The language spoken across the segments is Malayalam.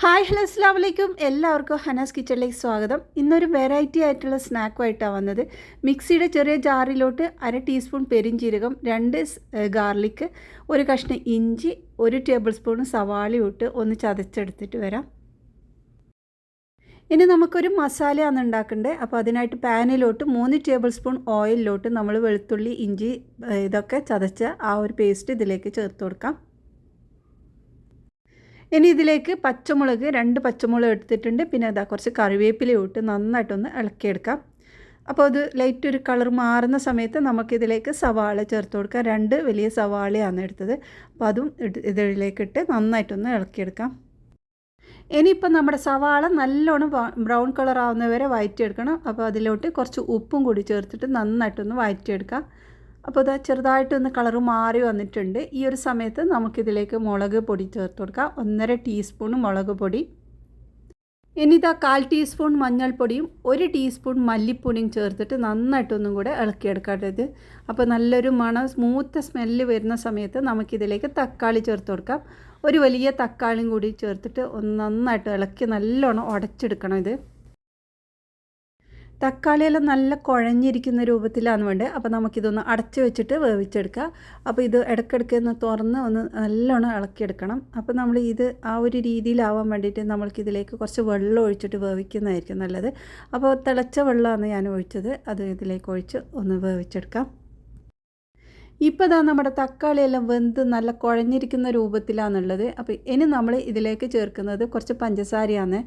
ഹായ് ഹലോ അസ്സലാമു അലൈക്കും എല്ലാവർക്കും ഹനാസ് കിച്ചണിലേക്ക് സ്വാഗതം. ഇന്നൊരു വെറൈറ്റി ആയിട്ടുള്ള സ്നാക്കുമായിട്ടാണ് വന്നത്. മിക്സിയുടെ ചെറിയ ജാറിലോട്ട് 1/2 ടീസ്പൂൺ പെരിഞ്ജീരകം, 2 ഗാർലിക്ക്, ഒരു കഷ്ണം ഇഞ്ചി, 1 ടേബിൾ സ്പൂൺ സവാളയും ഇട്ട് ഒന്ന് ചതച്ചെടുത്തിട്ട് വരാം. ഇനി നമുക്കൊരു മസാലയാണ് ഉണ്ടാക്കേണ്ടത്. അപ്പോൾ അതിനായിട്ട് പാനിലോട്ട് 3 ടേബിൾ സ്പൂൺ ഓയിലിലോട്ട് നമ്മൾ വെളുത്തുള്ളി, ഇഞ്ചി ഇതൊക്കെ ചതച്ച ആ ഒരു പേസ്റ്റ് ഇതിലേക്ക് ചേർത്ത് കൊടുക്കാം. ഇനി ഇതിലേക്ക് പച്ചമുളക് 2 പച്ചമുളക് എടുത്തിട്ടുണ്ട്. പിന്നെ അതാ കുറച്ച് കറിവേപ്പില ഇട്ട് നന്നായിട്ടൊന്ന് ഇളക്കിയെടുക്കാം. അപ്പോൾ അത് ലൈറ്റ് ഒരു കളർ മാറുന്ന സമയത്ത് നമുക്കിതിലേക്ക് സവാള ചേർത്ത് കൊടുക്കാം. 2 വലിയ സവാളയാണ് എടുത്തത്. അപ്പോൾ അതും ഇതിലേക്കിട്ട് നന്നായിട്ടൊന്ന് ഇളക്കിയെടുക്കാം. ഇനിയിപ്പോൾ നമ്മുടെ സവാള നല്ലോണം ബ്രൗൺ കളർ ആവുന്നവരെ വഴറ്റിയെടുക്കണം. അപ്പോൾ അതിലോട്ട് കുറച്ച് ഉപ്പും കൂടി ചേർത്തിട്ട് നന്നായിട്ടൊന്ന് വഴറ്റിയെടുക്കാം. അപ്പോൾ ഇത് ചെറുതായിട്ടൊന്ന് കളറ് മാറി വന്നിട്ടുണ്ട്. ഈ ഒരു സമയത്ത് നമുക്കിതിലേക്ക് മുളക് പൊടി ചേർത്ത് കൊടുക്കാം. 1.5 ടീസ്പൂൺ മുളക് പൊടി. ഇനി ഇതാ 1/4 ടീസ്പൂൺ മഞ്ഞൾപ്പൊടിയും 1 ടീസ്പൂൺ മല്ലിപ്പൊടിയും ചേർത്തിട്ട് നന്നായിട്ടൊന്നും കൂടെ ഇളക്കിയെടുക്കേണ്ടത്. അപ്പോൾ നല്ലൊരു മണം സ്മൂത്ത് സ്മെല്ല് വരുന്ന സമയത്ത് നമുക്കിതിലേക്ക് തക്കാളി ചേർത്ത് കൊടുക്കാം. ഒരു വലിയ തക്കാളിയും കൂടി ചേർത്തിട്ട് ഒന്ന് നന്നായിട്ട് ഇളക്കി നല്ലോണം ഉടച്ചെടുക്കണം. ഇത് തക്കാളിയെല്ലാം നല്ല കുഴഞ്ഞിരിക്കുന്ന രൂപത്തിലാണ് വേണ്ടത്. അപ്പോൾ നമുക്കിതൊന്ന് അടച്ച് വെച്ചിട്ട് വേവിച്ചെടുക്കുക. അപ്പോൾ ഇത് ഇടയ്ക്കിടയ്ക്ക് ഒന്ന് തുറന്ന് ഒന്ന് നല്ലോണം ഇളക്കിയെടുക്കണം. അപ്പോൾ നമ്മൾ ഇത് ആ ഒരു രീതിയിലാവാൻ വേണ്ടിയിട്ട് നമ്മൾക്കിതിലേക്ക് കുറച്ച് വെള്ളം ഒഴിച്ചിട്ട് വേവിക്കുന്നതായിരിക്കും നല്ലത്. അപ്പോൾ തിളച്ച വെള്ളമാണ് ഞാൻ ഒഴിച്ചത്. അത് ഇതിലേക്ക് ഒഴിച്ച് ഒന്ന് വേവിച്ചെടുക്കാം. ഇപ്പോൾ ഇതാ നമ്മുടെ തക്കാളിയെല്ലാം വെന്ത് നല്ല കുഴഞ്ഞിരിക്കുന്ന രൂപത്തിലാണുള്ളത്. അപ്പോൾ ഇനി നമ്മൾ ഇതിലേക്ക് ചേർക്കുന്നത് കുറച്ച് പഞ്ചസാരയാണ്.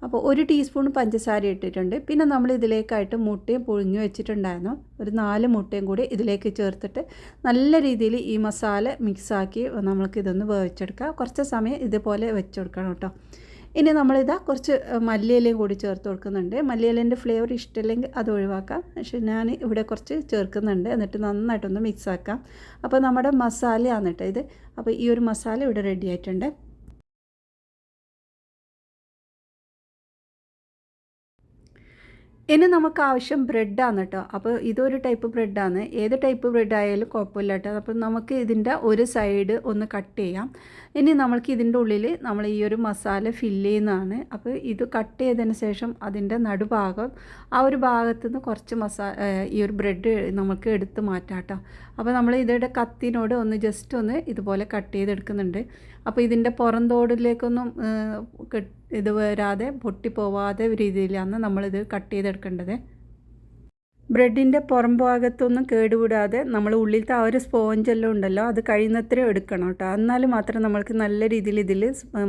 അപ്പോൾ 1 ടീസ്പൂൺ പഞ്ചസാര ഇട്ടിട്ടുണ്ട്. പിന്നെ നമ്മൾ ഇതിലേക്കായിട്ട് മുട്ടയും പുഴുങ്ങി വെച്ചിട്ടുണ്ടായിരുന്നു. ഒരു 4 മുട്ടയും കൂടി ഇതിലേക്ക് ചേർത്തിട്ട് നല്ല രീതിയിൽ ഈ മസാല മിക്സാക്കി നമ്മൾക്കിതൊന്ന് വേവിച്ചെടുക്കാം. കുറച്ച് സമയം ഇതുപോലെ വെച്ചെടുക്കണം കേട്ടോ. ഇനി നമ്മളിതാ കുറച്ച് മല്ലിയിലയും കൂടി ചേർത്ത് കൊടുക്കുന്നുണ്ട്. മല്ലിയിലേൻ്റെ ഫ്ലേവർ ഇഷ്ടമില്ലെങ്കിൽ അത് ഒഴിവാക്കാം. പക്ഷേ ഞാൻ ഇവിടെ കുറച്ച് ചേർക്കുന്നുണ്ട്. എന്നിട്ട് നന്നായിട്ടൊന്ന് മിക്സ് ആക്കാം. അപ്പോൾ നമ്മുടെ മസാലയാണ് കേട്ടോ ഇത്. അപ്പോൾ ഈ ഒരു മസാല ഇവിടെ റെഡി ആയിട്ടുണ്ട്. ഇനി നമുക്ക് ആവശ്യം ബ്രെഡാണ് കേട്ടോ. അപ്പോൾ ഇതൊരു ടൈപ്പ് ബ്രെഡാണ്. ഏത് ടൈപ്പ് ബ്രെഡ് ആയാലും കുഴപ്പമില്ല കേട്ടോ. അപ്പോൾ നമുക്ക് ഇതിൻ്റെ ഒരു സൈഡ് ഒന്ന് കട്ട് ചെയ്യാം. ഇനി നമ്മൾക്ക് ഇതിൻ്റെ ഉള്ളിൽ നമ്മൾ ഈ ഒരു മസാല ഫില്ല് ചെയ്യുന്നതാണ്. അപ്പോൾ ഇത് കട്ട് ചെയ്തതിന് ശേഷം അതിൻ്റെ നടുഭാഗം ആ ഒരു ഭാഗത്തു നിന്ന് കുറച്ച് ഈ ഒരു ബ്രെഡ് നമുക്ക് എടുത്ത് മാറ്റാം കേട്ടോ. അപ്പോൾ നമ്മൾ ഇതിൻ്റെ കത്തിനോട് ഒന്ന് ജസ്റ്റ് ഒന്ന് ഇതുപോലെ കട്ട് ചെയ്തെടുക്കുന്നുണ്ട്. അപ്പോൾ ഇതിൻ്റെ പുറന്തോടിലേക്കൊന്നും ഇത് വരാതെ പൊട്ടിപ്പോവാതെ രീതിയിലാണ് നമ്മളിത് കട്ട് ചെയ്തെടുക്കേണ്ടത്. ബ്രെഡിൻ്റെ പുറം ഭാഗത്തൊന്നും കേടുവിടാതെ നമ്മൾ ഉള്ളിലത്തെ ആ ഒരു സ്പോഞ്ചെല്ലാം ഉണ്ടല്ലോ അത് കഴിയുന്നത്ര എടുക്കണം കേട്ടോ. എന്നാൽ മാത്രമേ നമ്മൾക്ക് നല്ല രീതിയിൽ ഇതിൽ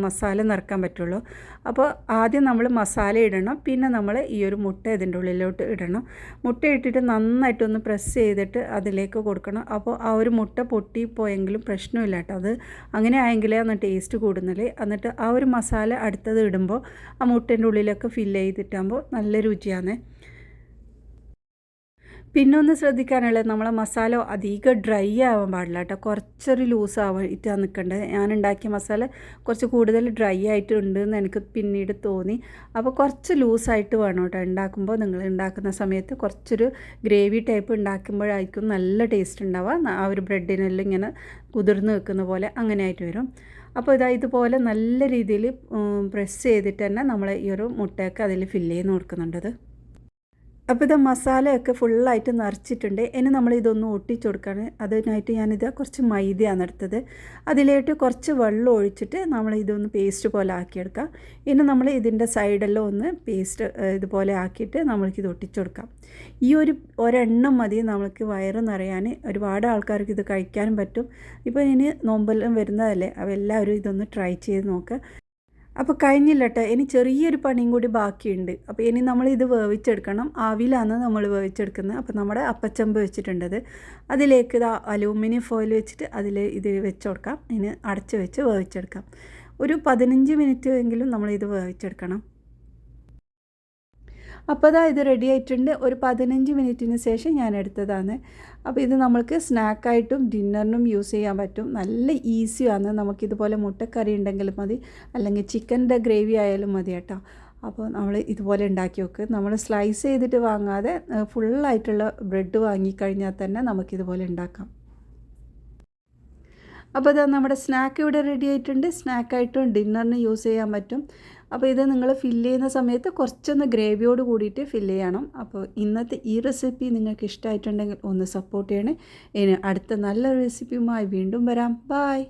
മസാല നിറക്കാൻ പറ്റുള്ളൂ. അപ്പോൾ ആദ്യം നമ്മൾ മസാല ഇടണം. പിന്നെ നമ്മൾ ഈ ഒരു മുട്ട ഇതിൻ്റെ ഉള്ളിലോട്ട് ഇടണം. മുട്ട ഇട്ടിട്ട് നന്നായിട്ടൊന്ന് പ്രസ് ചെയ്തിട്ട് അതിലേക്ക് കൊടുക്കണം. അപ്പോൾ ആ ഒരു മുട്ട പൊട്ടിപ്പോയെങ്കിലും പ്രശ്നമില്ല കേട്ടോ. അത് അങ്ങനെ ആയെങ്കിലേ ഒന്ന് ടേസ്റ്റ് കൂടുന്നത്. എന്നിട്ട് ആ ഒരു മസാല അടുത്തത് ഇടുമ്പോൾ ആ മുട്ടേൻ്റെ ഉള്ളിലൊക്കെ ഫില്ല് ചെയ്തിട്ടാകുമ്പോൾ നല്ല രുചിയാണ്. പിന്നെ ഒന്ന് ശ്രദ്ധിക്കാനുള്ളത് നമ്മളെ മസാല അധികം ഡ്രൈ ആവാൻ പാടില്ല കേട്ടോ. കുറച്ചൊരു ലൂസ് ആവായിട്ടാണ് നിൽക്കേണ്ടത്. ഞാൻ ഉണ്ടാക്കിയ മസാല കുറച്ച് കൂടുതൽ ഡ്രൈ ആയിട്ടുണ്ട് എന്ന് എനിക്ക് പിന്നീട് തോന്നി. അപ്പോൾ കുറച്ച് ലൂസായിട്ട് വേണം കേട്ടോ ഉണ്ടാക്കുമ്പോൾ. നിങ്ങൾ ഉണ്ടാക്കുന്ന സമയത്ത് കുറച്ചൊരു ഗ്രേവി ടൈപ്പ് ഉണ്ടാക്കുമ്പോഴായിരിക്കും നല്ല ടേസ്റ്റ് ഉണ്ടാവുക. ആ ഒരു ബ്രെഡിനെല്ലാം ഇങ്ങനെ കുതിർന്ന് വെക്കുന്ന പോലെ അങ്ങനെ ആയിട്ട് വരും. അപ്പോൾ ഇതുപോലെ നല്ല രീതിയിൽ പ്രസ് ചെയ്തിട്ട് തന്നെ നമ്മൾ ഈ ഒരു മുട്ടയൊക്കെ അതിൽ ഫില്ല് ചെയ്ത് കൊടുക്കുന്നുണ്ടത്. അപ്പോൾ ഇത് മസാലയൊക്കെ ഫുള്ളായിട്ട് നിറച്ചിട്ടുണ്ട്. ഇനി നമ്മൾ ഇതൊന്ന് ഒട്ടിച്ചു കൊടുക്കുകയാണ്. അതിനായിട്ട് ഞാനിത് കുറച്ച് മൈദയാണ് എടുത്തത്. അതിലേക്ക് കുറച്ച് വെള്ളം ഒഴിച്ചിട്ട് നമ്മൾ ഇതൊന്ന് പേസ്റ്റ് പോലെ ആക്കിയെടുക്കാം. ഇനി നമ്മൾ ഇതിൻ്റെ സൈഡെല്ലാം ഒന്ന് പേസ്റ്റ് ഇതുപോലെ ആക്കിയിട്ട് നമ്മൾക്കിത് ഒട്ടിച്ചു കൊടുക്കാം. ഈ ഒരെണ്ണം മതി നമ്മൾക്ക് വയറ് നിറയാൻ. ഒരുപാട് ആൾക്കാർക്ക് ഇത് കഴിക്കാനും പറ്റും. ഇപ്പോൾ ഇനി നോമ്പെല്ലാം വരുന്നതല്ലേ, അപ്പോൾ എല്ലാവരും ഇതൊന്ന് ട്രൈ ചെയ്ത് നോക്കുക. അപ്പോൾ കഴിഞ്ഞില്ല കേട്ടോ. ഇനി ചെറിയൊരു പണിയും കൂടി ബാക്കിയുണ്ട്. അപ്പോൾ ഇനി നമ്മളിത് വേവിച്ചെടുക്കണം. ആവിയിലാണ് നമ്മൾ വേവിച്ചെടുക്കുന്നത്. അപ്പോൾ നമ്മുടെ അപ്പച്ചമ്പ് വെച്ചിട്ടുണ്ടത് അതിലേക്ക് അലൂമിനിയം ഫോയിൽ വെച്ചിട്ട് അതിൽ ഇത് വെച്ച് കൊടുക്കാം. ഇനി അടച്ച് വെച്ച് വേവിച്ചെടുക്കാം. ഒരു 15 മിനിറ്റ് എങ്കിലും നമ്മളിത് വേവിച്ചെടുക്കണം. അപ്പോൾ ഇത് റെഡി ആയിട്ടുണ്ട്. ഒരു 15 മിനിറ്റിന് ശേഷം ഞാൻ എടുത്തതാണ്. അപ്പോൾ ഇത് നമ്മൾക്ക് സ്നാക്കായിട്ടും ഡിന്നറിനും യൂസ് ചെയ്യാൻ പറ്റും. നല്ല ഈസിയാണ്. നമുക്കിതുപോലെ മുട്ടക്കറി ഉണ്ടെങ്കിലും മതി, അല്ലെങ്കിൽ ചിക്കൻ്റെ ഗ്രേവി ആയാലും മതി കേട്ടോ. അപ്പോൾ നമ്മൾ ഇതുപോലെ ഉണ്ടാക്കി വെക്ക്. നമ്മൾ സ്ലൈസ് ചെയ്തിട്ട് വാങ്ങാതെ ഫുള്ളായിട്ടുള്ള ബ്രെഡ് വാങ്ങിക്കഴിഞ്ഞാൽ തന്നെ നമുക്കിതുപോലെ ഉണ്ടാക്കാം. അപ്പോൾ ഇതാ നമ്മുടെ സ്നാക്ക് ഇവിടെ റെഡി ആയിട്ടുണ്ട്. സ്നാക്കായിട്ടും ഡിന്നറിന് യൂസ് ചെയ്യാൻ പറ്റും. അപ്പോൾ ഇത് നിങ്ങൾ ഫില്ല് ചെയ്യുന്ന സമയത്ത് കുറച്ചൊന്ന് ഗ്രേവിയോട് കൂടിയിട്ട് ഫില്ല് ചെയ്യണം. അപ്പോൾ ഇന്നത്തെ ഈ റെസിപ്പി നിങ്ങൾക്ക് ഇഷ്ടമായിട്ടുണ്ടെങ്കിൽ ഒന്ന് സപ്പോർട്ട് ചെയ്യണേ. ഇനി അടുത്ത നല്ല റെസിപ്പിയുമായി വീണ്ടും വരാം. ബായ്.